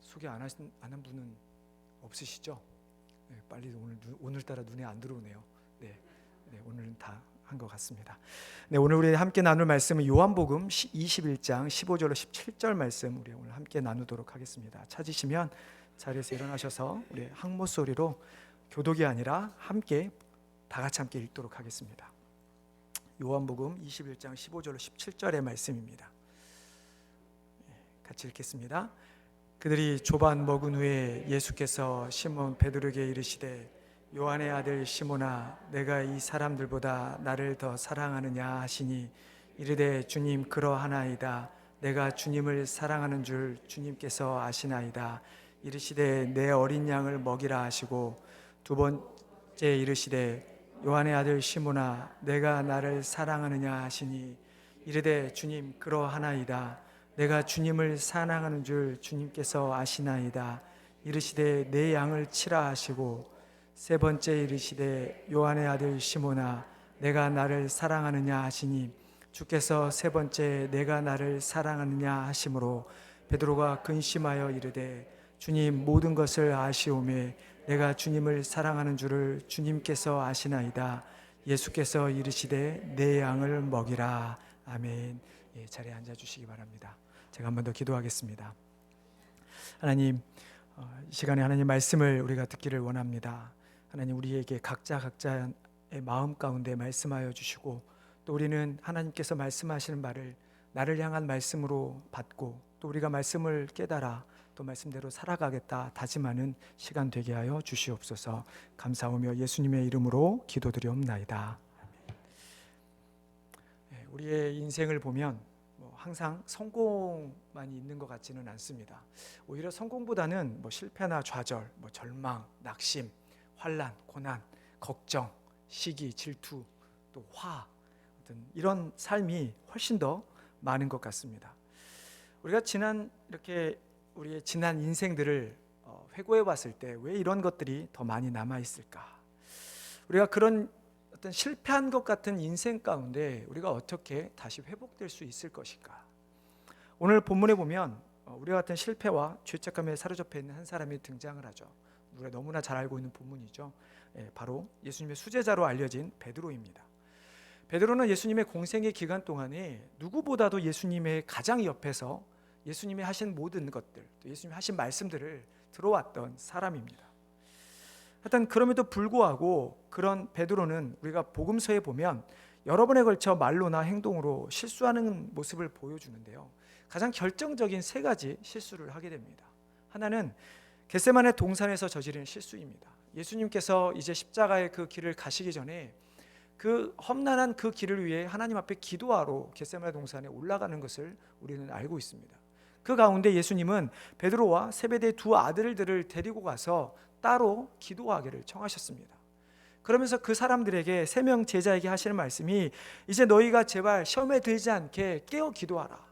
소개 안 한 분은 없으시죠? 네, 빨리 오늘따라 눈에 안 들어오네요. 네, 오늘은 다 한 것 같습니다. 네, 오늘 우리 함께 나눌 말씀은 요한복음 21장 15절로 17절 말씀 우리 오늘 함께 나누도록 하겠습니다. 찾으시면 자리에서 일어나셔서 우리 항모 소리로 교독이 아니라 함께 다 같이 함께 읽도록 하겠습니다. 요한복음 21장 15절로 17절의 말씀입니다. 같이 읽겠습니다. 그들이 조반 먹은 후에 예수께서 시몬 베드로에게 이르시되 요한의 아들 시몬아 내가 이 사람들보다 나를 더 사랑하느냐 하시니 이르되 주님 그러하나이다. 내가 주님을 사랑하는 줄 주님께서 아시나이다. 이르시되 내 어린 양을 먹이라 하시고 두 번째 이르시되 요한의 아들 시몬아 내가 나를 사랑하느냐 하시니 이르되 주님 그러하나이다. 내가 주님을 사랑하는 줄 주님께서 아시나이다. 이르시되 내 양을 치라 하시고 세 번째 이르시되 요한의 아들 시몬아 내가 나를 사랑하느냐 하시니 주께서 세 번째 내가 나를 사랑하느냐 하심으로 베드로가 근심하여 이르되 주님 모든 것을 아시오매 내가 주님을 사랑하는 줄을 주님께서 아시나이다. 예수께서 이르시되 내 양을 먹이라. 아멘. 자리에 앉아주시기 바랍니다. 제가 한 번 더 기도하겠습니다. 하나님, 이 시간에 하나님 말씀을 우리가 듣기를 원합니다. 하나님 우리에게 각자의 마음 가운데 말씀하여 주시고 또 우리는 하나님께서 말씀하시는 말을 나를 향한 말씀으로 받고 또 우리가 말씀을 깨달아 또 말씀대로 살아가겠다 다짐하는 시간 되게 하여 주시옵소서. 감사하며 예수님의 이름으로 기도드리옵나이다. 우리의 인생을 보면 항상 성공만 있는 것 같지는 않습니다. 오히려 성공보다는 실패나 좌절, 절망, 낙심, 환난, 고난, 걱정, 시기, 질투, 또 화, 이런 삶이 훨씬 더 많은 것 같습니다. 우리가 우리의 지난 인생들을 회고해 봤을 때 왜 이런 것들이 더 많이 남아 있을까? 우리가 그런 어떤 실패한 것 같은 인생 가운데 우리가 어떻게 다시 회복될 수 있을 것인가? 오늘 본문에 보면 우리와 같은 실패와 죄책감에 사로잡혀 있는 한 사람이 등장을 하죠. 우리가 너무나 잘 알고 있는 본문이죠. 바로 예수님의 수제자로 알려진 베드로입니다. 베드로는 예수님의 공생의 기간 동안에 누구보다도 예수님의 가장 옆에서 예수님이 하신 모든 것들, 또 예수님이 하신 말씀들을 들어왔던 사람입니다. 하여튼 그럼에도 불구하고 그런 베드로는 우리가 복음서에 보면 여러 번에 걸쳐 말로나 행동으로 실수하는 모습을 보여주는데요. 가장 결정적인 세 가지 실수를 하게 됩니다. 하나는 겟세마네 동산에서 저지른 실수입니다. 예수님께서 이제 십자가의 그 길을 가시기 전에 그 험난한 그 길을 위해 하나님 앞에 기도하러 겟세마네 동산에 올라가는 것을 우리는 알고 있습니다. 그 가운데 예수님은 베드로와 세베대의 두 아들들을 데리고 가서 따로 기도하기를 청하셨습니다. 그러면서 그 사람들에게 세 명 제자에게 하시는 말씀이 이제 너희가 제발 시험에 들지 않게 깨어 기도하라.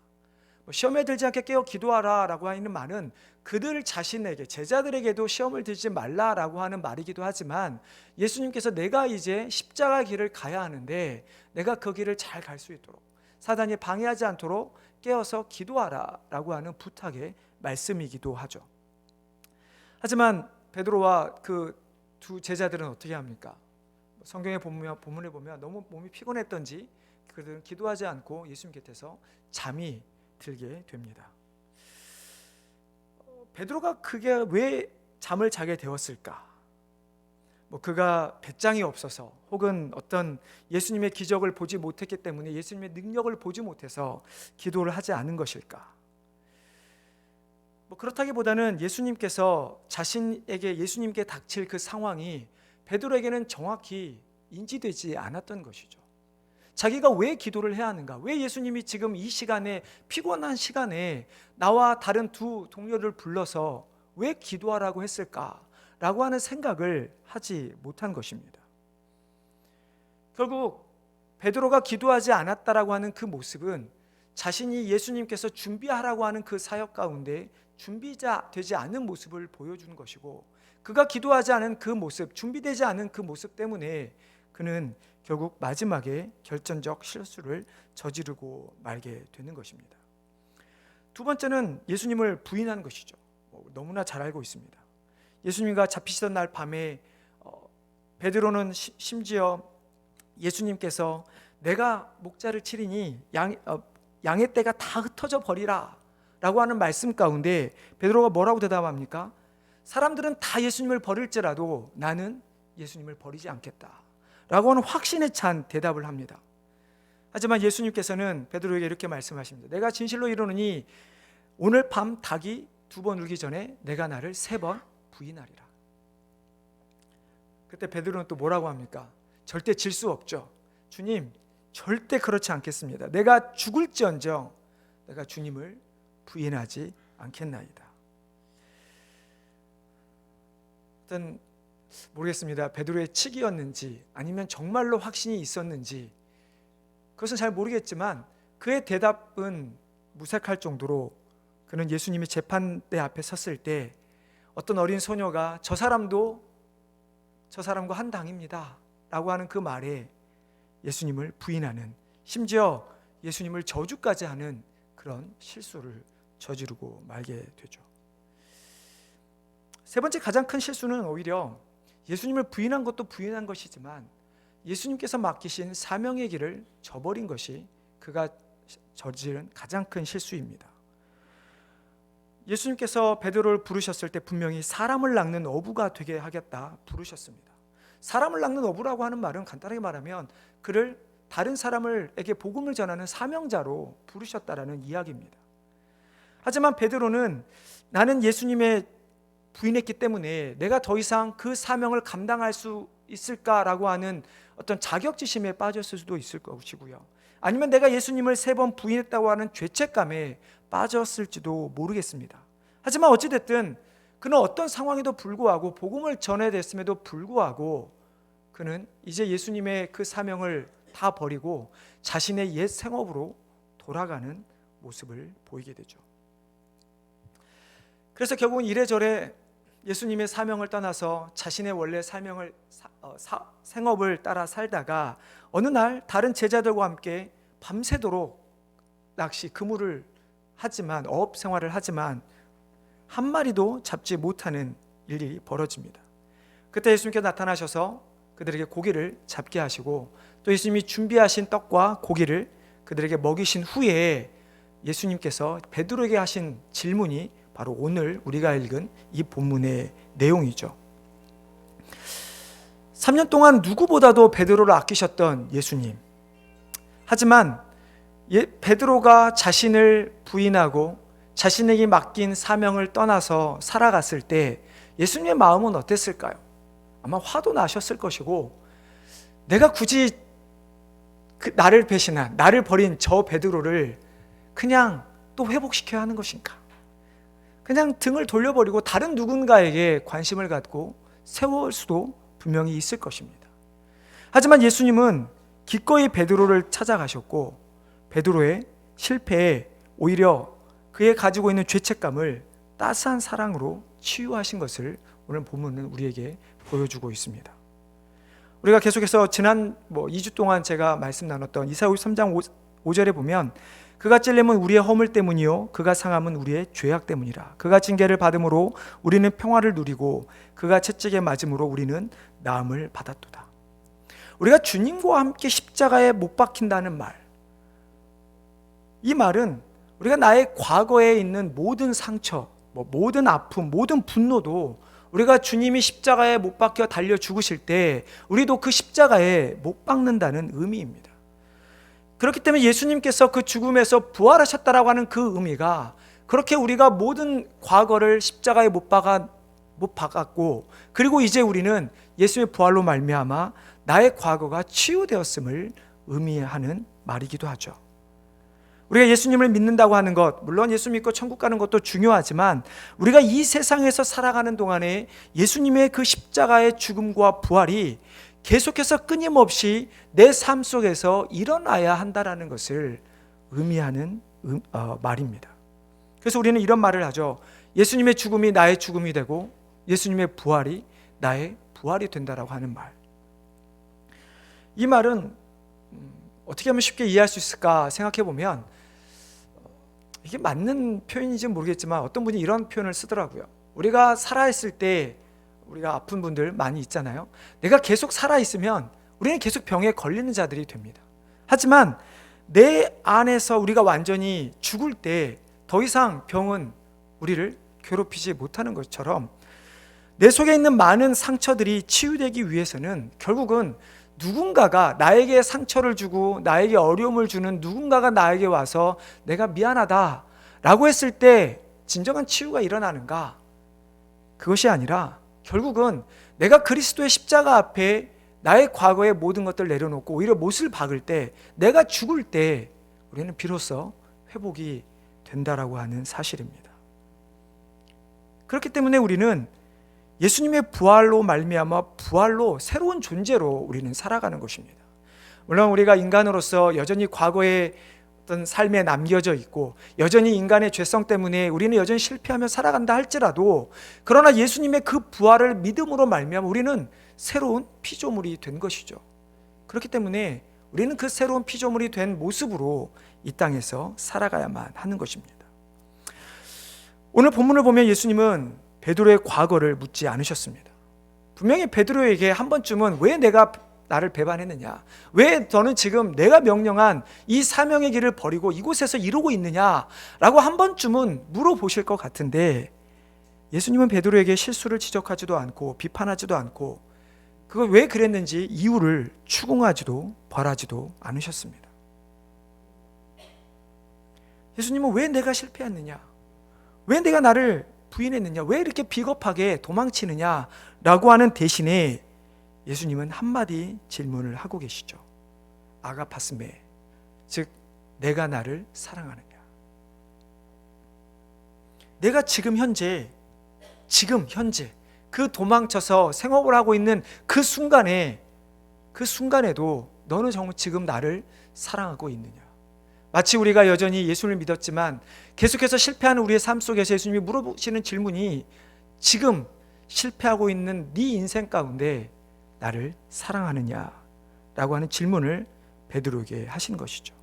시험에 들지 않게 깨어 기도하라 라고 하는 말은 그들 자신에게 제자들에게도 시험을 들지 말라라고 하는 말이기도 하지만 예수님께서 내가 이제 십자가 길을 가야 하는데 내가 그 길을 잘 갈 수 있도록 사단이 방해하지 않도록 깨어서 기도하라 라고 하는 부탁의 말씀이기도 하죠. 하지만 베드로와 그 두 제자들은 어떻게 합니까? 성경의 본문을 보면 너무 몸이 피곤했던지 그들은 기도하지 않고 예수님 곁에서 잠이 들게 됩니다. 베드로가 그게 왜 잠을 자게 되었을까? 그가 배짱이 없어서 혹은 어떤 예수님의 기적을 보지 못했기 때문에 예수님의 능력을 보지 못해서 기도를 하지 않은 것일까? 그렇다기보다는 예수님께서 예수님께 닥칠 그 상황이 베드로에게는 정확히 인지되지 않았던 것이죠. 자기가 왜 기도를 해야 하는가? 왜 예수님이 지금 이 시간에 피곤한 시간에 나와 다른 두 동료를 불러서 왜 기도하라고 했을까라고 하는 생각을 하지 못한 것입니다. 결국 베드로가 기도하지 않았다라고 하는 그 모습은 자신이 예수님께서 준비하라고 하는 그 사역 가운데 준비자 되지 않은 모습을 보여주는 것이고 그가 기도하지 않은 그 모습, 준비되지 않은 그 모습 때문에 그는 결국 마지막에 결정적 실수를 저지르고 말게 되는 것입니다. 두 번째는 예수님을 부인한 것이죠. 너무나 잘 알고 있습니다. 예수님과 잡히시던 날 밤에 베드로는 심지어 예수님께서 내가 목자를 치리니 양의 떼가 다 흩어져 버리라 라고 하는 말씀 가운데 베드로가 뭐라고 대답합니까? 사람들은 다 예수님을 버릴지라도 나는 예수님을 버리지 않겠다 라고 하는 확신에 찬 대답을 합니다. 하지만 예수님께서는 베드로에게 이렇게 말씀하십니다. 내가 진실로 이르노니 오늘 밤 닭이 2번 울기 전에 내가 나를 3번 부인하리라. 그때 베드로는 또 뭐라고 합니까? 절대 질 수 없죠. 주님, 절대 그렇지 않겠습니다. 내가 죽을지언정 내가 주님을 부인하지 않겠나이다. 어떤 모르겠습니다. 베드로의 치기였는지 아니면 정말로 확신이 있었는지 그것은 잘 모르겠지만 그의 대답은 무색할 정도로 그는 예수님이 재판대 앞에 섰을 때 어떤 어린 소녀가 저 사람도 저 사람과 한 당입니다 라고 하는 그 말에 예수님을 부인하는, 심지어 예수님을 저주까지 하는 그런 실수를 저지르고 말게 되죠. 세 번째 가장 큰 실수는 오히려 예수님을 부인한 것도 부인한 것이지만 예수님께서 맡기신 사명의 길을 저버린 것이 그가 저지른 가장 큰 실수입니다. 예수님께서 베드로를 부르셨을 때 분명히 사람을 낚는 어부가 되게 하겠다 부르셨습니다. 사람을 낚는 어부라고 하는 말은 간단하게 말하면 그를 다른 사람에게 복음을 전하는 사명자로 부르셨다라는 이야기입니다. 하지만 베드로는 나는 예수님의 부인했기 때문에 내가 더 이상 그 사명을 감당할 수 있을까라고 하는 어떤 자격지심에 빠졌을 수도 있을 것이고요. 아니면 내가 예수님을 3번 부인했다고 하는 죄책감에 빠졌을지도 모르겠습니다. 하지만 어찌됐든 그는 어떤 상황에도 불구하고 복음을 전해냈음에도 불구하고 그는 이제 예수님의 그 사명을 다 버리고 자신의 옛 생업으로 돌아가는 모습을 보이게 되죠. 그래서 결국은 이래저래 예수님의 사명을 떠나서 자신의 원래 생업을 따라 살다가 어느 날 다른 제자들과 함께 밤새도록 낚시 그물을 하지만 어업 생활을 하지만 한 마리도 잡지 못하는 일이 벌어집니다. 그때 예수님께서 나타나셔서 그들에게 고기를 잡게 하시고 또 예수님이 준비하신 떡과 고기를 그들에게 먹이신 후에 예수님께서 베드로에게 하신 질문이 바로 오늘 우리가 읽은 이 본문의 내용이죠. 3년 동안 누구보다도 베드로를 아끼셨던 예수님. 하지만 베드로가 자신을 부인하고 자신에게 맡긴 사명을 떠나서 살아갔을 때 예수님의 마음은 어땠을까요? 아마 화도 나셨을 것이고 내가 굳이 나를 배신한, 나를 버린 저 베드로를 그냥 또 회복시켜야 하는 것인가? 그냥 등을 돌려버리고 다른 누군가에게 관심을 갖고 세울 수도 분명히 있을 것입니다. 하지만 예수님은 기꺼이 베드로를 찾아가셨고 베드로의 실패에 오히려 그의 가지고 있는 죄책감을 따스한 사랑으로 치유하신 것을 오늘 본문은 우리에게 보여주고 있습니다. 우리가 계속해서 지난 2주 동안 제가 말씀 나눴던 이사야 53장 5절에 보면 그가 찔림은 우리의 허물 때문이요 그가 상함은 우리의 죄악 때문이라. 그가 징계를 받음으로 우리는 평화를 누리고 그가 채찍에 맞음으로 우리는 나음을 받았도다. 우리가 주님과 함께 십자가에 못 박힌다는 말, 이 말은 우리가 나의 과거에 있는 모든 상처, 모든 아픔, 모든 분노도 우리가 주님이 십자가에 못 박혀 달려 죽으실 때 우리도 그 십자가에 못 박는다는 의미입니다. 그렇기 때문에 예수님께서 그 죽음에서 부활하셨다라고 하는 그 의미가 그렇게 우리가 모든 과거를 십자가에 못 박았고 그리고 이제 우리는 예수의 부활로 말미암아 나의 과거가 치유되었음을 의미하는 말이기도 하죠. 우리가 예수님을 믿는다고 하는 것, 물론 예수 믿고 천국 가는 것도 중요하지만 우리가 이 세상에서 살아가는 동안에 예수님의 그 십자가의 죽음과 부활이 계속해서 끊임없이 내 삶 속에서 일어나야 한다는 것을 의미하는 말입니다. 그래서 우리는 이런 말을 하죠. 예수님의 죽음이 나의 죽음이 되고 예수님의 부활이 나의 부활이 된다라고 하는 말. 이 말은 어떻게 하면 쉽게 이해할 수 있을까 생각해 보면 이게 맞는 표현인지는 모르겠지만 어떤 분이 이런 표현을 쓰더라고요. 우리가 살아있을 때 우리가 아픈 분들 많이 있잖아요. 내가 계속 살아있으면 우리는 계속 병에 걸리는 자들이 됩니다. 하지만 내 안에서 우리가 완전히 죽을 때 더 이상 병은 우리를 괴롭히지 못하는 것처럼 내 속에 있는 많은 상처들이 치유되기 위해서는 결국은 누군가가 나에게 상처를 주고 나에게 어려움을 주는 누군가가 나에게 와서 내가 미안하다 라고 했을 때 진정한 치유가 일어나는가? 그것이 아니라 결국은 내가 그리스도의 십자가 앞에 나의 과거의 모든 것들을 내려놓고 오히려 못을 박을 때, 내가 죽을 때 우리는 비로소 회복이 된다라고 하는 사실입니다. 그렇기 때문에 우리는 예수님의 부활로 말미암아 부활로 새로운 존재로 우리는 살아가는 것입니다. 물론 우리가 인간으로서 여전히 과거의 어떤 삶에 남겨져 있고 여전히 인간의 죄성 때문에 우리는 여전히 실패하며 살아간다 할지라도, 그러나 예수님의 그 부활을 믿음으로 말미암아 우리는 새로운 피조물이 된 것이죠. 그렇기 때문에 우리는 그 새로운 피조물이 된 모습으로 이 땅에서 살아가야만 하는 것입니다. 오늘 본문을 보면 예수님은 베드로의 과거를 묻지 않으셨습니다. 분명히 베드로에게 한 번쯤은 왜 내가 나를 배반했느냐, 왜 너는 지금 내가 명령한 이 사명의 길을 버리고 이곳에서 이러고 있느냐라고 한 번쯤은 물어보실 것 같은데, 예수님은 베드로에게 실수를 지적하지도 않고 비판하지도 않고 그걸 왜 그랬는지 이유를 추궁하지도 벌하지도 않으셨습니다. 예수님은 왜 내가 실패했느냐, 왜 내가 나를 부인했느냐, 왜 이렇게 비겁하게 도망치느냐라고 하는 대신에 예수님은 한마디 질문을 하고 계시죠. 아가파스메, 즉 내가 나를 사랑하느냐. 내가 지금 현재 그 도망쳐서 생업을 하고 있는 그 순간에도 너는 정말 지금 나를 사랑하고 있느냐. 마치 우리가 여전히 예수를 믿었지만 계속해서 실패하는 우리의 삶 속에서 예수님이 물어보시는 질문이, 지금 실패하고 있는 네 인생 가운데 나를 사랑하느냐라고 하는 질문을 베드로에게 하신 것이죠.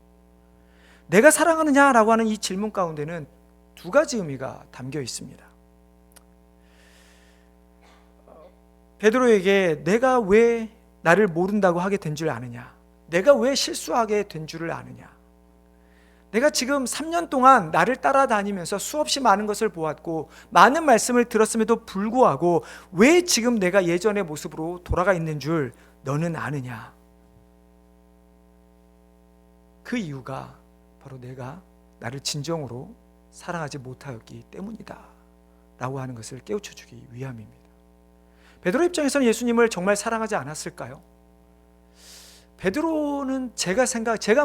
내가 사랑하느냐라고 하는 이 질문 가운데는 두 가지 의미가 담겨 있습니다. 베드로에게 내가 왜 나를 모른다고 하게 된 줄 아느냐, 내가 왜 실수하게 된 줄을 아느냐, 내가 지금 3년 동안 나를 따라다니면서 수없이 많은 것을 보았고 많은 말씀을 들었음에도 불구하고 왜 지금 내가 예전의 모습으로 돌아가 있는 줄 너는 아느냐. 그 이유가 바로 내가 나를 진정으로 사랑하지 못하였기 때문이다 라고 하는 것을 깨우쳐 주기 위함입니다. 베드로 입장에서는 예수님을 정말 사랑하지 않았을까요? 베드로는 제가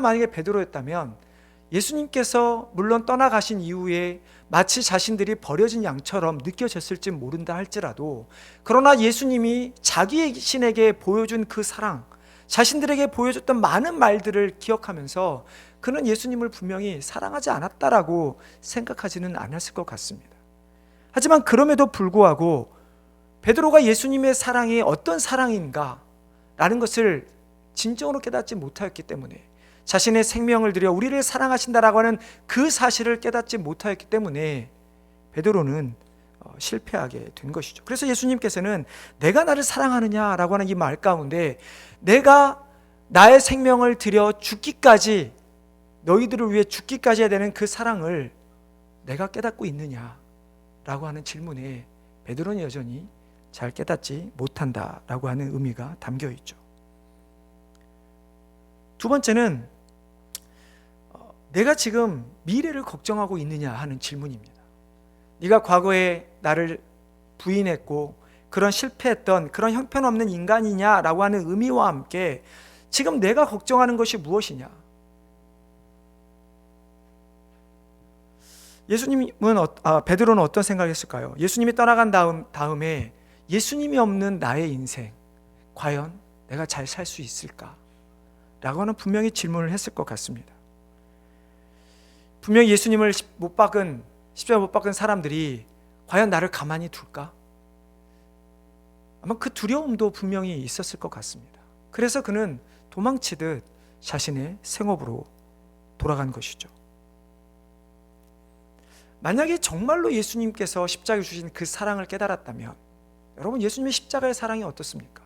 만약에 베드로였다면 예수님께서 물론 떠나가신 이후에 마치 자신들이 버려진 양처럼 느껴졌을지 모른다 할지라도, 그러나 예수님이 자기 신에게 보여준 그 사랑, 자신들에게 보여줬던 많은 말들을 기억하면서 그는 예수님을 분명히 사랑하지 않았다라고 생각하지는 않았을 것 같습니다. 하지만 그럼에도 불구하고 베드로가 예수님의 사랑이 어떤 사랑인가 라는 것을 진정으로 깨닫지 못하였기 때문에, 자신의 생명을 들여 우리를 사랑하신다라고 하는 그 사실을 깨닫지 못하였기 때문에 베드로는 실패하게 된 것이죠. 그래서 예수님께서는 내가 나를 사랑하느냐라고 하는 이 말 가운데, 내가 나의 생명을 들여 죽기까지, 너희들을 위해 죽기까지 해야 되는 그 사랑을 내가 깨닫고 있느냐라고 하는 질문에 베드로는 여전히 잘 깨닫지 못한다라고 하는 의미가 담겨 있죠. 두 번째는 내가 지금 미래를 걱정하고 있느냐 하는 질문입니다. 네가 과거에 나를 부인했고 그런 실패했던 그런 형편없는 인간이냐라고 하는 의미와 함께 지금 내가 걱정하는 것이 무엇이냐. 베드로는 어떤 생각을 했을까요? 예수님이 떠나간 다음에 예수님이 없는 나의 인생, 과연 내가 잘 살 수 있을까? 라고 하는 분명히 질문을 했을 것 같습니다. 분명히 예수님을 십자가 못 박은 사람들이 과연 나를 가만히 둘까? 아마 그 두려움도 분명히 있었을 것 같습니다. 그래서 그는 도망치듯 자신의 생업으로 돌아간 것이죠. 만약에 정말로 예수님께서 십자가에 주신 그 사랑을 깨달았다면, 여러분, 예수님의 십자가의 사랑이 어떻습니까?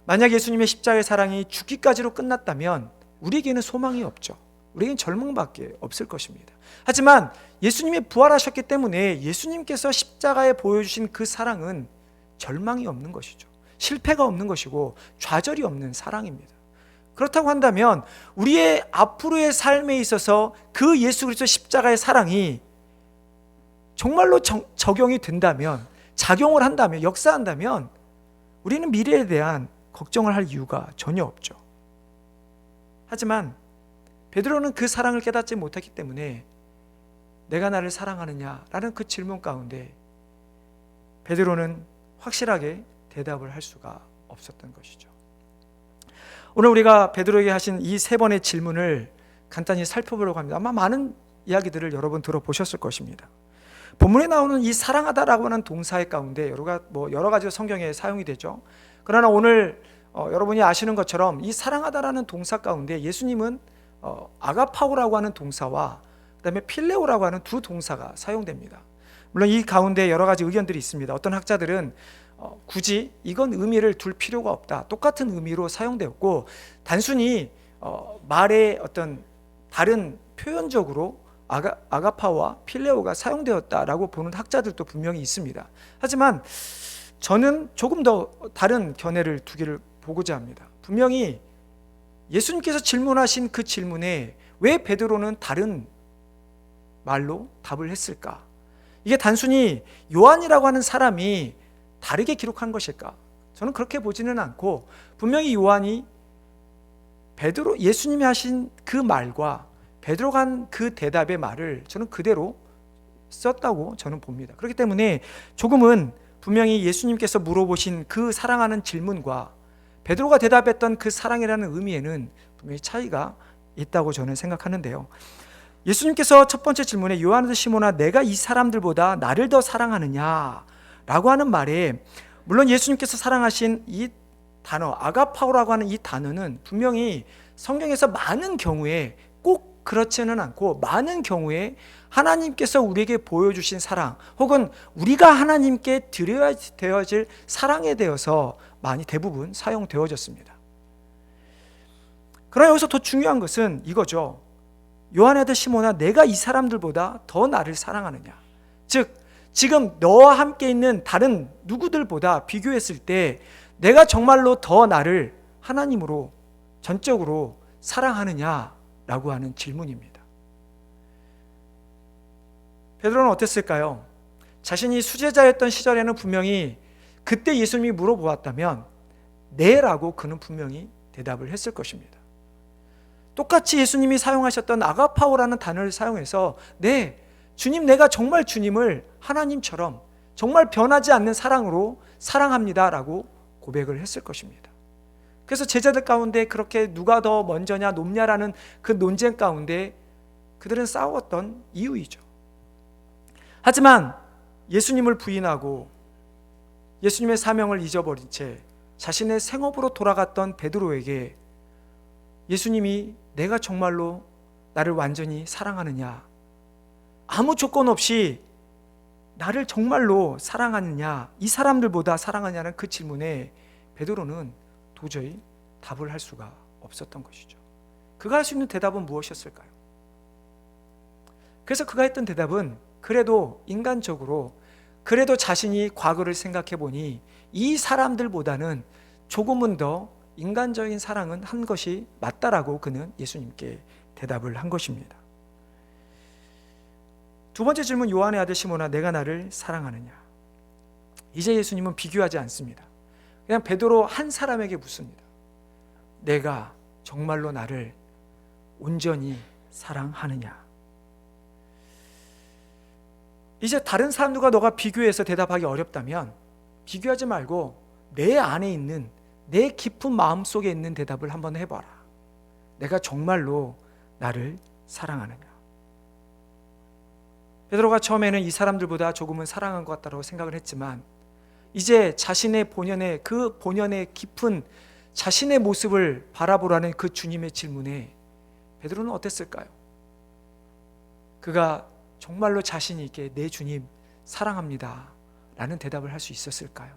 만약 예수님의 십자가의 사랑이 죽기까지로 끝났다면 우리에게는 소망이 없죠. 우리에게는 절망밖에 없을 것입니다. 하지만 예수님이 부활하셨기 때문에 예수님께서 십자가에 보여주신 그 사랑은 절망이 없는 것이죠. 실패가 없는 것이고 좌절이 없는 사랑입니다. 그렇다고 한다면 우리의 앞으로의 삶에 있어서 그 예수 그리스도 십자가의 사랑이 정말로 적용이 된다면, 작용을 한다면, 역사한다면 우리는 미래에 대한 걱정을 할 이유가 전혀 없죠. 하지만 베드로는 그 사랑을 깨닫지 못했기 때문에 내가 나를 사랑하느냐라는 그 질문 가운데 베드로는 확실하게 대답을 할 수가 없었던 것이죠. 오늘 우리가 베드로에게 하신 이 세 번의 질문을 간단히 살펴보려고 합니다. 아마 많은 이야기들을 여러분 들어보셨을 것입니다. 본문에 나오는 이 사랑하다라고 하는 동사의 가운데 여러 가지 성경에 사용이 되죠. 그러나 오늘 여러분이 아시는 것처럼 이 사랑하다라는 동사 가운데 예수님은 아가파오라고 하는 동사와 그다음에 필레오라고 하는 두 동사가 사용됩니다. 물론 이 가운데 여러 가지 의견들이 있습니다. 어떤 학자들은 굳이 이건 의미를 둘 필요가 없다, 똑같은 의미로 사용되었고 단순히 말의 어떤 다른 표현적으로 아가파오와 필레오가 사용되었다라고 보는 학자들도 분명히 있습니다. 하지만 저는 조금 더 다른 견해를 두기를 보고자 합니다. 분명히 예수님께서 질문하신 그 질문에 왜 베드로는 다른 말로 답을 했을까? 이게 단순히 요한이라고 하는 사람이 다르게 기록한 것일까? 저는 그렇게 보지는 않고 분명히 요한이 예수님이 하신 그 말과 베드로가 한 그 대답의 말을 저는 그대로 썼다고 저는 봅니다. 그렇기 때문에 조금은 분명히 예수님께서 물어보신 그 사랑하는 질문과 베드로가 대답했던 그 사랑이라는 의미에는 분명히 차이가 있다고 저는 생각하는데요. 예수님께서 첫 번째 질문에 요한아 시몬아 내가 이 사람들보다 나를 더 사랑하느냐 라고 하는 말에, 물론 예수님께서 사랑하신 이 단어 아가파오라고 하는 이 단어는 분명히 성경에서 많은 경우에 꼭 그렇지는 않고 많은 경우에 하나님께서 우리에게 보여주신 사랑 혹은 우리가 하나님께 드려야 되어질 사랑에 대해서 많이 대부분 사용되어졌습니다. 그러나 여기서 더 중요한 것은 이거죠. 요한의 아들 시몬아 내가 이 사람들보다 더 나를 사랑하느냐, 즉 지금 너와 함께 있는 다른 누구들보다 비교했을 때 내가 정말로 더 나를 하나님으로 전적으로 사랑하느냐라고 하는 질문입니다. 베드로는 어땠을까요? 자신이 수제자였던 시절에는 분명히 그때 예수님이 물어보았다면 네라고 그는 분명히 대답을 했을 것입니다. 똑같이 예수님이 사용하셨던 아가파오라는 단어를 사용해서 네, 주님 내가 정말 주님을 하나님처럼 정말 변하지 않는 사랑으로 사랑합니다 라고 고백을 했을 것입니다. 그래서 제자들 가운데 그렇게 누가 더 먼저냐 높냐라는 그 논쟁 가운데 그들은 싸웠던 이유이죠. 하지만 예수님을 부인하고 예수님의 사명을 잊어버린 채 자신의 생업으로 돌아갔던 베드로에게 예수님이 내가 정말로 나를 완전히 사랑하느냐, 아무 조건 없이 나를 정말로 사랑하느냐, 이 사람들보다 사랑하냐는 그 질문에 베드로는 도저히 답을 할 수가 없었던 것이죠. 그가 할 수 있는 대답은 무엇이었을까요? 그래서 그가 했던 대답은 그래도 인간적으로 그래도 자신이 과거를 생각해 보니 이 사람들보다는 조금은 더 인간적인 사랑은 한 것이 맞다라고 그는 예수님께 대답을 한 것입니다. 두 번째 질문, 요한의 아들 시몬아 내가 나를 사랑하느냐. 이제 예수님은 비교하지 않습니다. 그냥 베드로 한 사람에게 묻습니다. 내가 정말로 나를 온전히 사랑하느냐. 이제 다른 사람들과 너가 비교해서 대답하기 어렵다면 비교하지 말고 내 안에 있는 내 깊은 마음 속에 있는 대답을 한번 해봐라. 내가 정말로 나를 사랑하느냐. 베드로가 처음에는 이 사람들보다 조금은 사랑한 것 같다고 생각을 했지만 이제 자신의 본연의 그 본연의 깊은 자신의 모습을 바라보라는 그 주님의 질문에 베드로는 어땠을까요? 그가 정말로 자신 있게 내 주님 사랑합니다 라는 대답을 할 수 있었을까요?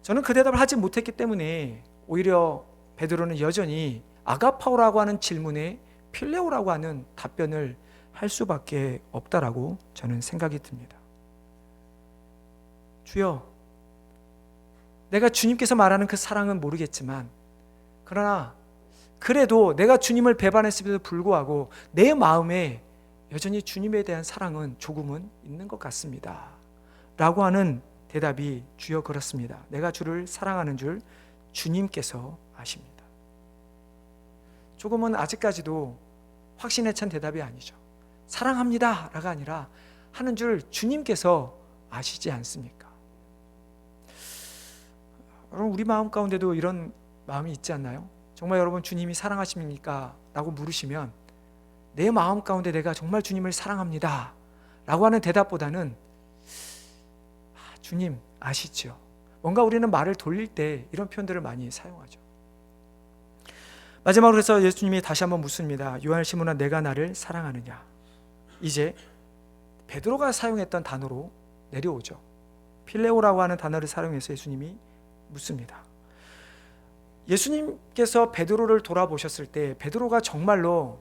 저는 그 대답을 하지 못했기 때문에 오히려 베드로는 여전히 아가파오라고 하는 질문에 필레오라고 하는 답변을 할 수밖에 없다라고 저는 생각이 듭니다. 주여, 내가 주님께서 말하는 그 사랑은 모르겠지만 그러나 그래도 내가 주님을 배반했음에도 불구하고 내 마음에 여전히 주님에 대한 사랑은 조금은 있는 것 같습니다 라고 하는 대답이 주여 그렇습니다. 내가 주를 사랑하는 줄 주님께서 아십니다. 조금은 아직까지도 확신에 찬 대답이 아니죠. 사랑합니다 라가 아니라 하는 줄 주님께서 아시지 않습니까? 여러분, 우리 마음 가운데도 이런 마음이 있지 않나요? 정말 여러분 주님이 사랑하십니까? 라고 물으시면 내 마음 가운데 내가 정말 주님을 사랑합니다 라고 하는 대답보다는 주님 아시죠? 뭔가 우리는 말을 돌릴 때 이런 표현들을 많이 사용하죠. 마지막으로 해서 예수님이 다시 한번 묻습니다. 요한을 시몬아, 내가 나를 사랑하느냐? 이제 베드로가 사용했던 단어로 내려오죠. 필레오라고 하는 단어를 사용해서 예수님이 묻습니다. 예수님께서 베드로를 돌아보셨을 때 베드로가 정말로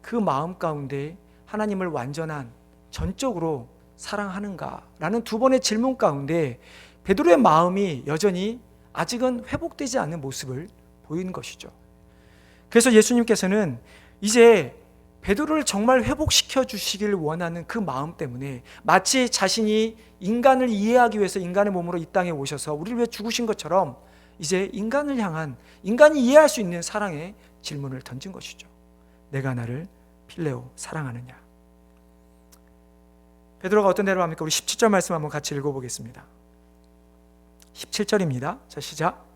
그 마음 가운데 하나님을 완전한 전적으로 사랑하는가라는 두 번의 질문 가운데 베드로의 마음이 여전히 아직은 회복되지 않는 모습을 보이는 것이죠. 그래서 예수님께서는 이제 베드로를 정말 회복시켜 주시길 원하는 그 마음 때문에 마치 자신이 인간을 이해하기 위해서 인간의 몸으로 이 땅에 오셔서 우리를 위해 죽으신 것처럼 이제 인간을 향한, 인간이 이해할 수 있는 사랑의 질문을 던진 것이죠. 내가 나를 필레오 사랑하느냐? 베드로가 어떤 대답을 합니까? 우리 17절 말씀 한번 같이 읽어보겠습니다. 17절입니다. 자, 시작.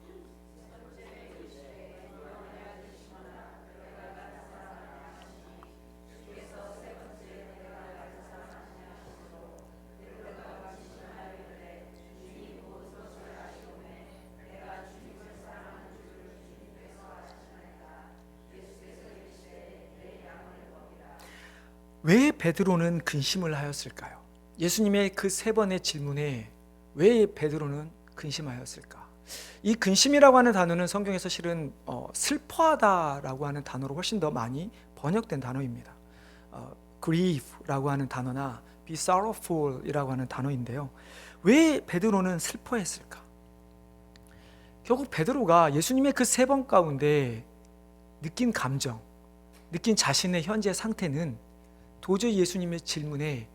왜 베드로는 근심을 하였을까요? 예수님의 그 세 번의 질문에 왜 베드로는 근심하였을까? 이 근심이라고 하는 단어는 성경에서 실은 슬퍼하다라고 하는 단어로 훨씬 더 많이 번역된 단어입니다. grieve라고 하는 단어나 be sorrowful이라고 하는 단어인데요. 왜 베드로는 슬퍼했을까? 결국 베드로가 예수님의 그 세 번 가운데 느낀 감정, 느낀 자신의 현재 상태는 도저히 예수님의 질문에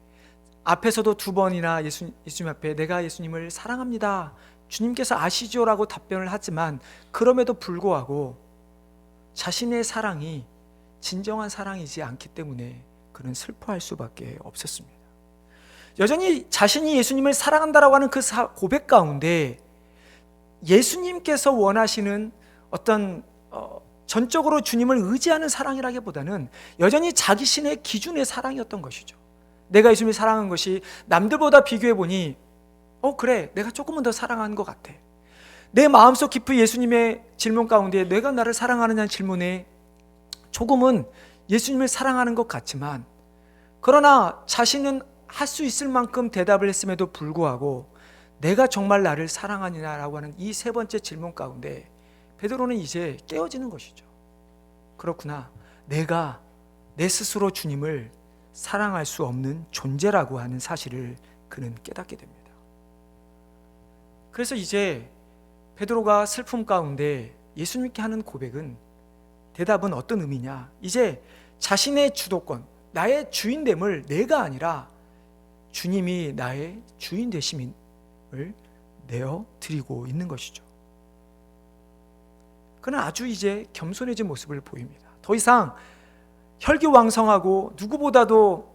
앞에서도 두 번이나 예수님 앞에 내가 예수님을 사랑합니다, 주님께서 아시죠? 라고 답변을 하지만 그럼에도 불구하고 자신의 사랑이 진정한 사랑이지 않기 때문에 그는 슬퍼할 수밖에 없었습니다. 여전히 자신이 예수님을 사랑한다라고 하는 그 고백 가운데 예수님께서 원하시는 어떤 전적으로 주님을 의지하는 사랑이라기보다는 여전히 자기 신의 기준의 사랑이었던 것이죠. 내가 예수님을 사랑한 것이 남들보다 비교해보니 그래, 내가 조금은 더 사랑하는 것 같아. 내 마음속 깊이 예수님의 질문 가운데 내가 나를 사랑하느냐는 질문에 조금은 예수님을 사랑하는 것 같지만, 그러나 자신은 할 수 있을 만큼 대답을 했음에도 불구하고 내가 정말 나를 사랑하느냐라고 하는 이 세 번째 질문 가운데 베드로는 이제 깨어지는 것이죠. 그렇구나, 내가 내 스스로 주님을 사랑할 수 없는 존재라고 하는 사실을 그는 깨닫게 됩니다. 그래서 이제 베드로가 슬픔 가운데 예수님께 하는 고백은, 대답은 어떤 의미냐? 이제 자신의 주도권, 나의 주인됨을 내가 아니라 주님이 나의 주인 되심을 내어 드리고 있는 것이죠. 그는 아주 이제 겸손해진 모습을 보입니다. 더 이상 혈기왕성하고 누구보다도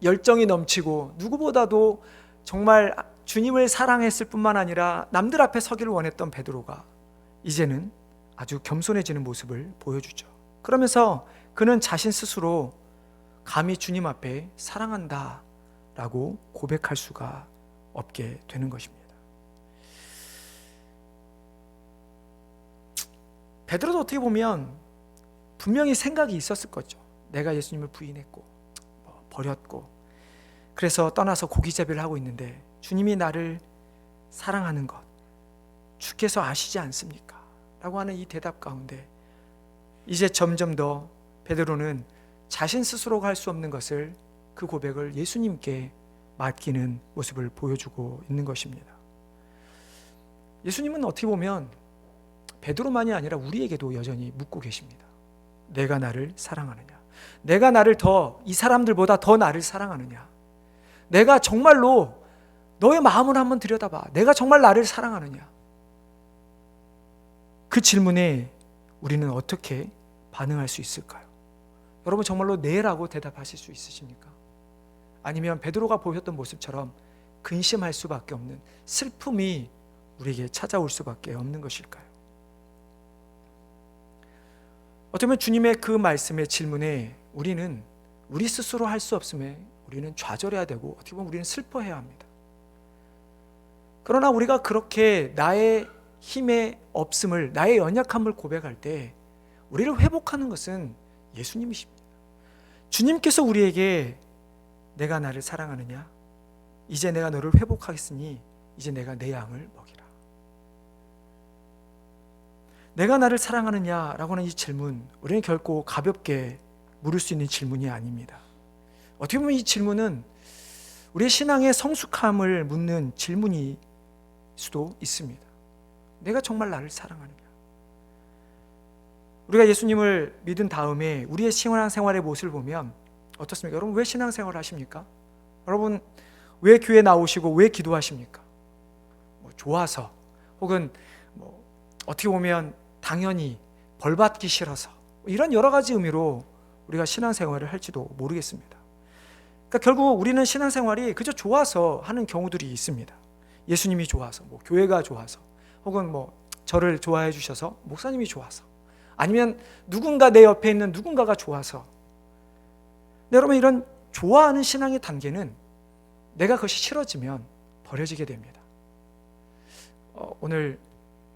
열정이 넘치고 누구보다도 정말 주님을 사랑했을 뿐만 아니라 남들 앞에 서기를 원했던 베드로가 이제는 아주 겸손해지는 모습을 보여주죠. 그러면서 그는 자신 스스로 감히 주님 앞에 사랑한다 라고 고백할 수가 없게 되는 것입니다. 베드로도 어떻게 보면 분명히 생각이 있었을 거죠. 내가 예수님을 부인했고 버렸고 그래서 떠나서 고기잡이를 하고 있는데 주님이 나를 사랑하는 것 주께서 아시지 않습니까? 라고 하는 이 대답 가운데 이제 점점 더 베드로는 자신 스스로가 할 수 없는 것을 그 고백을 예수님께 맡기는 모습을 보여주고 있는 것입니다. 예수님은 어떻게 보면 베드로만이 아니라 우리에게도 여전히 묻고 계십니다. 내가 나를 사랑하느냐? 내가 나를 이 사람들보다 더 나를 사랑하느냐? 내가 정말로 너의 마음을 한번 들여다봐. 내가 정말 나를 사랑하느냐? 그 질문에 우리는 어떻게 반응할 수 있을까요? 여러분 정말로 네라고 대답하실 수 있으십니까? 아니면 베드로가 보였던 모습처럼 근심할 수밖에 없는 슬픔이 우리에게 찾아올 수밖에 없는 것일까요? 어쩌면 주님의 그 말씀의 질문에 우리는 우리 스스로 할 수 없음에 우리는 좌절해야 되고 어떻게 보면 우리는 슬퍼해야 합니다. 그러나 우리가 그렇게 나의 힘의 없음을, 나의 연약함을 고백할 때 우리를 회복하는 것은 예수님이십니다. 주님께서 우리에게 내가 나를 사랑하느냐? 이제 내가 너를 회복하겠으니 이제 내가 내 양을 먹이라. 내가 나를 사랑하느냐라고 하는 이 질문, 우리는 결코 가볍게 물을 수 있는 질문이 아닙니다. 어떻게 보면 이 질문은 우리의 신앙의 성숙함을 묻는 질문일 수도 있습니다. 내가 정말 나를 사랑하느냐? 우리가 예수님을 믿은 다음에 우리의 신앙생활의 모습을 보면 어떻습니까? 여러분 왜 신앙생활을 하십니까? 여러분 왜 교회 나오시고 왜 기도하십니까? 좋아서 혹은 어떻게 보면 당연히 벌받기 싫어서 이런 여러 가지 의미로 우리가 신앙생활을 할지도 모르겠습니다. 그러니까 결국 우리는 신앙생활이 그저 좋아서 하는 경우들이 있습니다. 예수님이 좋아서, 교회가 좋아서, 혹은 저를 좋아해 주셔서, 목사님이 좋아서, 아니면 누군가 내 옆에 있는 누군가가 좋아서. 근데 여러분 이런 좋아하는 신앙의 단계는 내가 그것이 싫어지면 버려지게 됩니다. 오늘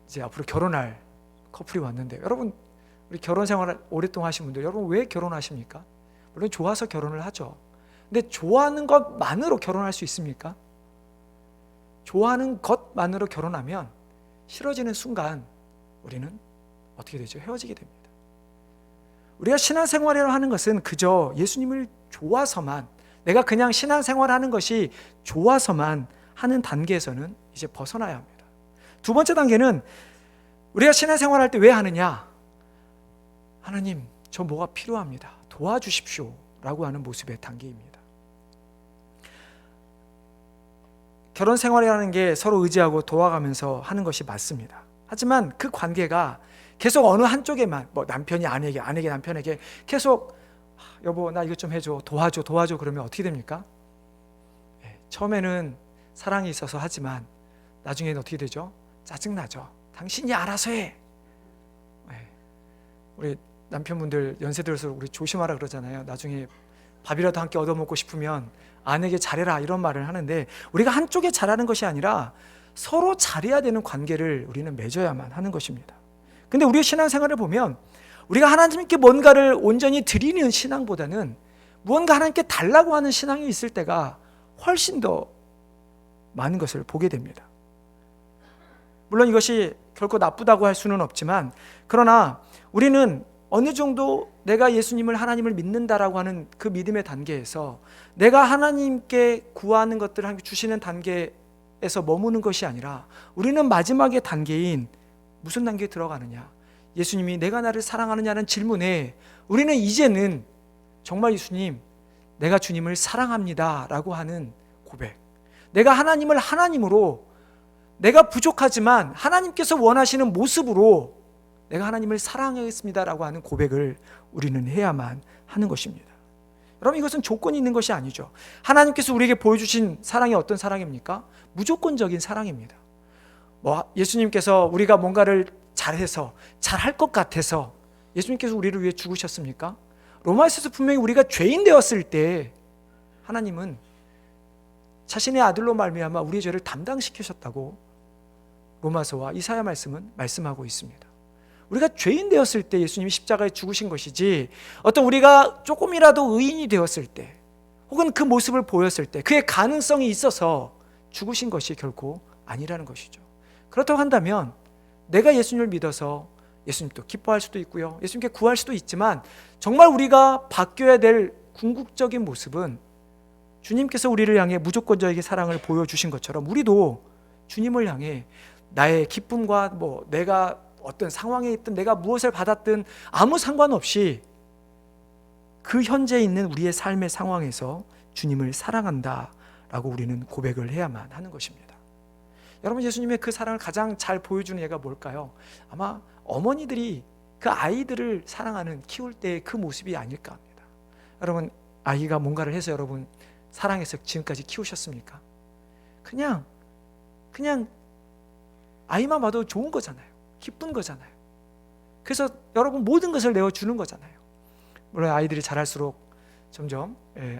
이제 앞으로 결혼할 커플이 왔는데 여러분 우리 결혼 생활을 오랫동안 하신 분들 여러분 왜 결혼하십니까? 물론 좋아서 결혼을 하죠. 근데 좋아하는 것만으로 결혼할 수 있습니까? 좋아하는 것만으로 결혼하면 싫어지는 순간 우리는 어떻게 되죠? 헤어지게 됩니다. 우리가 신앙생활이라고 하는 것은 그저 예수님을 좋아서만, 내가 그냥 신앙생활하는 것이 좋아서만 하는 단계에서는 이제 벗어나야 합니다. 두 번째 단계는 우리가 신앙생활할 때 왜 하느냐? 하나님, 저 뭐가 필요합니다. 도와주십시오. 라고 하는 모습의 단계입니다. 결혼 생활이라는 게 서로 의지하고 도와가면서 하는 것이 맞습니다. 하지만 그 관계가 계속 어느 한쪽에만, 남편이 아내에게, 아내에게 남편에게 계속 여보 나 이것 좀 해줘, 도와줘 그러면 어떻게 됩니까? 처음에는 사랑이 있어서 하지만 나중에는 어떻게 되죠? 짜증나죠. 당신이 알아서 해. 우리 남편분들 연세 들수록 우리 조심하라 그러잖아요. 나중에 밥이라도 함께 얻어먹고 싶으면 아내에게 잘해라 이런 말을 하는데, 우리가 한쪽에 잘하는 것이 아니라 서로 잘해야 되는 관계를 우리는 맺어야만 하는 것입니다. 근데 우리의 신앙생활을 보면 우리가 하나님께 뭔가를 온전히 드리는 신앙보다는 무언가 하나님께 달라고 하는 신앙이 있을 때가 훨씬 더 많은 것을 보게 됩니다. 물론 이것이 결코 나쁘다고 할 수는 없지만, 그러나 우리는 어느 정도 내가 예수님을, 하나님을 믿는다라고 하는 그 믿음의 단계에서 내가 하나님께 구하는 것들을 하나님께 주시는 단계에서 머무는 것이 아니라 우리는 마지막의 단계인 무슨 단계에 들어가느냐? 예수님이 내가 나를 사랑하느냐는 질문에 우리는 이제는 정말 예수님, 내가 주님을 사랑합니다 라고 하는 고백, 내가 하나님을 하나님으로, 내가 부족하지만 하나님께서 원하시는 모습으로 내가 하나님을 사랑하겠습니다 라고 하는 고백을 우리는 해야만 하는 것입니다. 여러분 이것은 조건이 있는 것이 아니죠. 하나님께서 우리에게 보여주신 사랑이 어떤 사랑입니까? 무조건적인 사랑입니다. 예수님께서 우리가 뭔가를 잘해서 잘할 것 같아서 예수님께서 우리를 위해 죽으셨습니까? 로마서에서 분명히 우리가 죄인 되었을 때 하나님은 자신의 아들로 말미암아 우리의 죄를 담당시키셨다고 로마서와 이사야 말씀은 말씀하고 있습니다. 우리가 죄인 되었을 때 예수님이 십자가에 죽으신 것이지, 어떤 우리가 조금이라도 의인이 되었을 때, 혹은 그 모습을 보였을 때 그의 가능성이 있어서 죽으신 것이 결코 아니라는 것이죠. 그렇다고 한다면 내가 예수님을 믿어서 예수님도 기뻐할 수도 있고요, 예수님께 구할 수도 있지만 정말 우리가 바뀌어야 될 궁극적인 모습은 주님께서 우리를 향해 무조건적인 사랑을 보여주신 것처럼 우리도 주님을 향해 나의 기쁨과 내가 어떤 상황에 있든 내가 무엇을 받았든 아무 상관없이 그 현재 있는 우리의 삶의 상황에서 주님을 사랑한다라고 우리는 고백을 해야만 하는 것입니다. 여러분, 예수님의 그 사랑을 가장 잘 보여주는 예가 뭘까요? 아마 어머니들이 그 아이들을 사랑하는, 키울 때의 그 모습이 아닐까 합니다. 여러분, 아이가 뭔가를 해서 여러분 사랑해서 지금까지 키우셨습니까? 그냥 아이만 봐도 좋은 거잖아요. 기쁜 거잖아요. 그래서 여러분 모든 것을 내어주는 거잖아요. 물론 아이들이 자랄수록 점점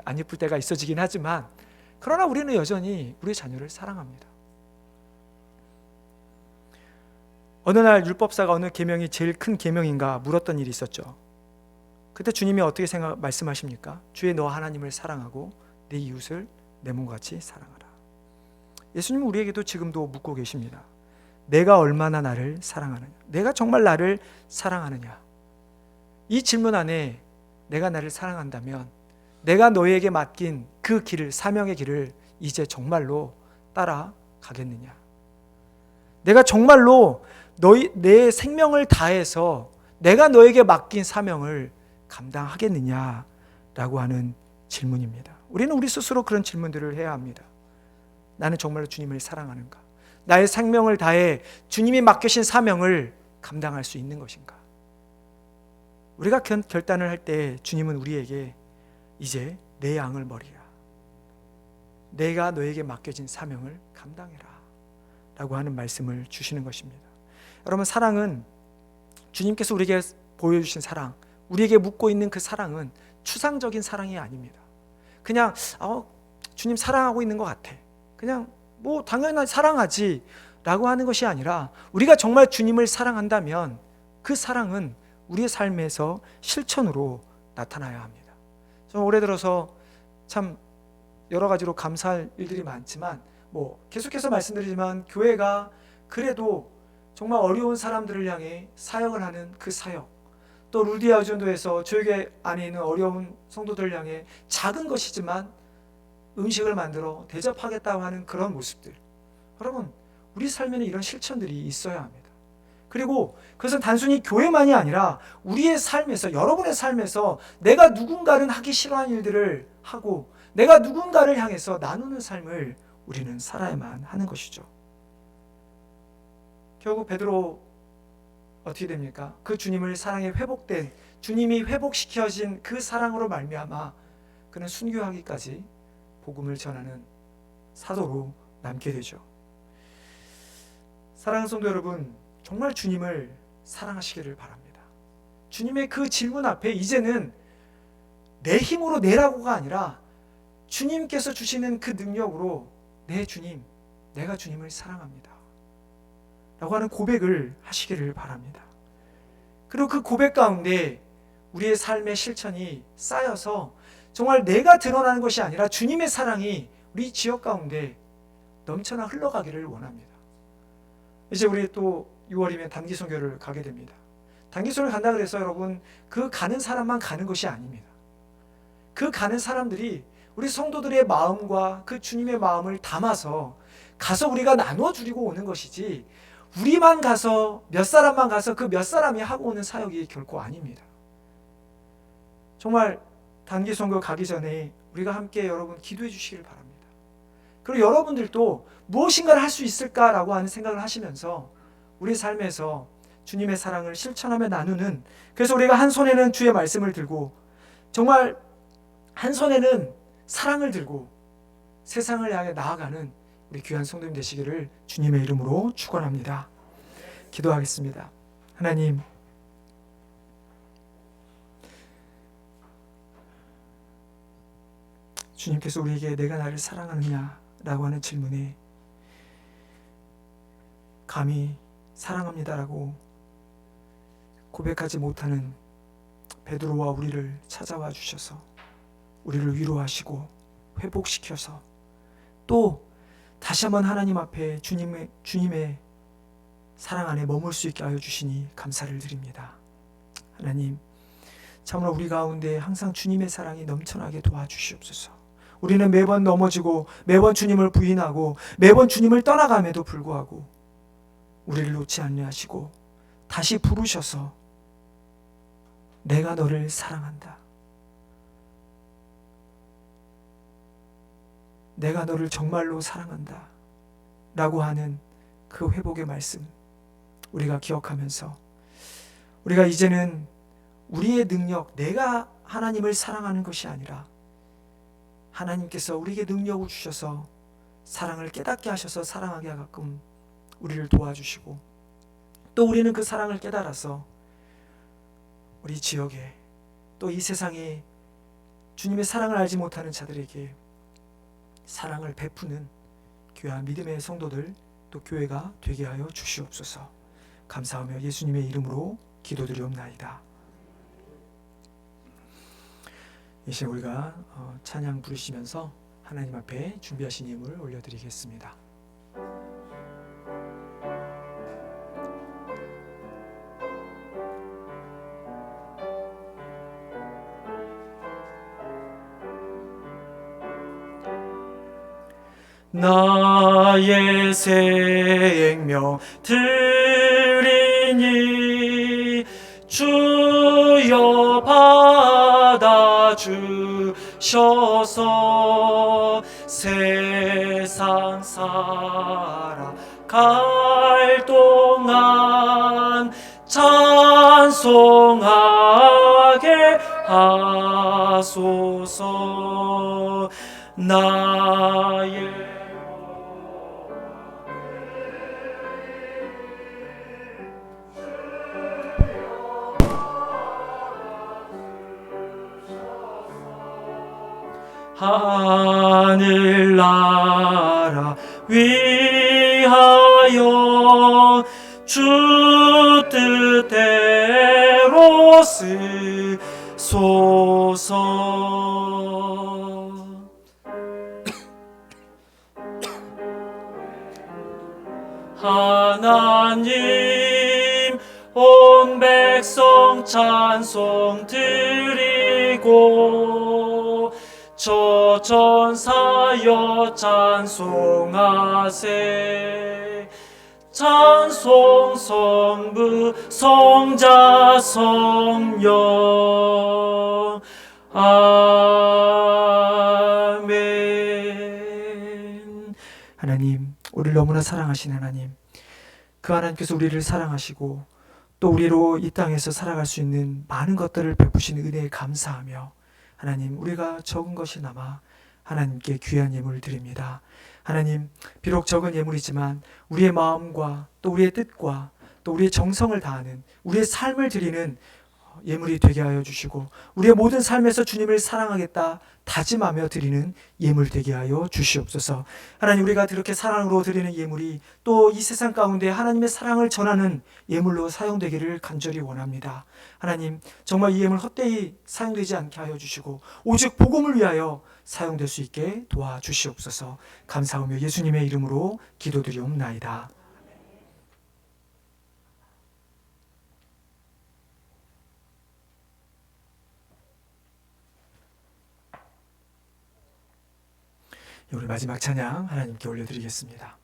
안 예쁠 때가 있어지긴 하지만 그러나 우리는 여전히 우리 자녀를 사랑합니다. 어느 날 율법사가 어느 계명이 제일 큰 계명인가 물었던 일이 있었죠. 그때 주님이 어떻게 말씀하십니까? 주의 너 하나님을 사랑하고 내 이웃을 내 몸과 같이 사랑하라. 예수님은 우리에게도 지금도 묻고 계십니다. 내가 얼마나 나를 사랑하느냐? 내가 정말 나를 사랑하느냐? 이 질문 안에 내가 나를 사랑한다면 내가 너에게 맡긴 그 길을, 사명의 길을 이제 정말로 따라가겠느냐? 내가 정말로 내 생명을 다해서 내가 너에게 맡긴 사명을 감당하겠느냐라고 하는 질문입니다. 우리는 우리 스스로 그런 질문들을 해야 합니다. 나는 정말로 주님을 사랑하는가? 나의 생명을 다해 주님이 맡기신 사명을 감당할 수 있는 것인가? 우리가 결단을 할 때 주님은 우리에게 이제 내 양을 먹이라, 내가 너에게 맡겨진 사명을 감당해라 라고 하는 말씀을 주시는 것입니다. 여러분, 사랑은 주님께서 우리에게 보여주신 사랑, 우리에게 묻고 있는 그 사랑은 추상적인 사랑이 아닙니다. 그냥 주님 사랑하고 있는 것 같아, 그냥 당연히 사랑하지 라고 하는 것이 아니라 우리가 정말 주님을 사랑한다면 그 사랑은 우리의 삶에서 실천으로 나타나야 합니다. 저는 올해 들어서 참 여러 가지로 감사할 일들이 많지만 계속해서 말씀드리지만 교회가 그래도 정말 어려운 사람들을 향해 사역을 하는 그 사역, 또 룰디아우전도에서 저에게 안에 있는 어려운 성도들을 향해 작은 것이지만 음식을 만들어 대접하겠다고 하는 그런 모습들, 여러분 우리 삶에는 이런 실천들이 있어야 합니다. 그리고 그것은 단순히 교회만이 아니라 우리의 삶에서, 여러분의 삶에서 내가 누군가는 하기 싫어하는 일들을 하고 내가 누군가를 향해서 나누는 삶을 우리는 살아야만 하는 것이죠. 결국 베드로 어떻게 됩니까? 그 주님을 사랑에 회복된, 주님이 회복시켜진 그 사랑으로 말미암아 그는 순교하기까지 복음을 전하는 사도로 남게 되죠. 사랑하는 성도 여러분, 정말 주님을 사랑하시기를 바랍니다. 주님의 그 질문 앞에 이제는 내 힘으로 내라고가 아니라 주님께서 주시는 그 능력으로 내 주님, 내가 주님을 사랑합니다 라고 하는 고백을 하시기를 바랍니다. 그리고 그 고백 가운데 우리의 삶의 실천이 쌓여서 정말 내가 드러나는 것이 아니라 주님의 사랑이 우리 지역 가운데 넘쳐나 흘러가기를 원합니다. 이제 우리 또 6월이면 단기 선교를 가게 됩니다. 단기 선교를 간다 그래서 여러분 그 가는 사람만 가는 것이 아닙니다. 그 가는 사람들이 우리 성도들의 마음과 그 주님의 마음을 담아서 가서 우리가 나누어 주리고 오는 것이지, 우리만 가서 몇 사람만 가서 그 몇 사람이 하고 오는 사역이 결코 아닙니다. 정말 단기 선교 가기 전에 우리가 함께 여러분 기도해 주시기를 바랍니다. 그리고 여러분들도 무엇인가를 할 수 있을까라고 하는 생각을 하시면서 우리 삶에서 주님의 사랑을 실천하며 나누는, 그래서 우리가 한 손에는 주의 말씀을 들고 정말 한 손에는 사랑을 들고 세상을 향해 나아가는 우리 귀한 성도님 되시기를 주님의 이름으로 축원합니다. 기도하겠습니다. 하나님, 주님께서 우리에게 내가 나를 사랑하느냐라고 하는 질문에 감히 사랑합니다라고 고백하지 못하는 베드로와 우리를 찾아와 주셔서 우리를 위로하시고 회복시켜서 또 다시 한번 하나님 앞에 주님의 사랑 안에 머물 수 있게 하여 주시니 감사를 드립니다. 하나님, 참으로 우리 가운데 항상 주님의 사랑이 넘쳐나게 도와주시옵소서. 우리는 매번 넘어지고 매번 주님을 부인하고 매번 주님을 떠나감에도 불구하고 우리를 놓지 않게 하시고 다시 부르셔서 내가 너를 사랑한다, 내가 너를 정말로 사랑한다 라고 하는 그 회복의 말씀 우리가 기억하면서 우리가 이제는 우리의 능력, 내가 하나님을 사랑하는 것이 아니라 하나님께서 우리에게 능력을 주셔서 사랑을 깨닫게 하셔서 사랑하게 하게끔 우리를 도와주시고 또 우리는 그 사랑을 깨달아서 우리 지역에 또 이 세상에 주님의 사랑을 알지 못하는 자들에게 사랑을 베푸는 귀한 믿음의 성도들 또 교회가 되게 하여 주시옵소서. 감사하며 예수님의 이름으로 기도드리옵나이다. 이 시간 우리가 찬양 부르시면서 하나님 앞에 준비하신 예물 올려드리겠습니다. 나의 생명 드리니 주여 받아주셔서 세상 살아갈 동안 찬송하게 하소서. 나의 하늘나라 위하여 주 뜻대로 쓰소서. 하나님 온 백성 찬송 드리고 저 전사여 찬송하세. 찬송 성부 성자 성령 아멘. 하나님, 우리를 너무나 사랑하신 하나님, 그 하나님께서 우리를 사랑하시고 또 우리로 이 땅에서 살아갈 수 있는 많은 것들을 베푸신 은혜에 감사하며 하나님, 우리가 적은 것이나마 하나님께 귀한 예물을 드립니다. 하나님, 비록 적은 예물이지만 우리의 마음과 또 우리의 뜻과 또 우리의 정성을 다하는 우리의 삶을 드리는 예물이 되게 하여 주시고 우리의 모든 삶에서 주님을 사랑하겠다 다짐하며 드리는 예물 되게 하여 주시옵소서. 하나님, 우리가 그렇게 사랑으로 드리는 예물이 또 이 세상 가운데 하나님의 사랑을 전하는 예물로 사용되기를 간절히 원합니다. 하나님, 정말 이 예물 헛되이 사용되지 않게 하여 주시고 오직 복음을 위하여 사용될 수 있게 도와주시옵소서. 감사하며 예수님의 이름으로 기도드리옵나이다. 우리 마지막 찬양 하나님께 올려드리겠습니다.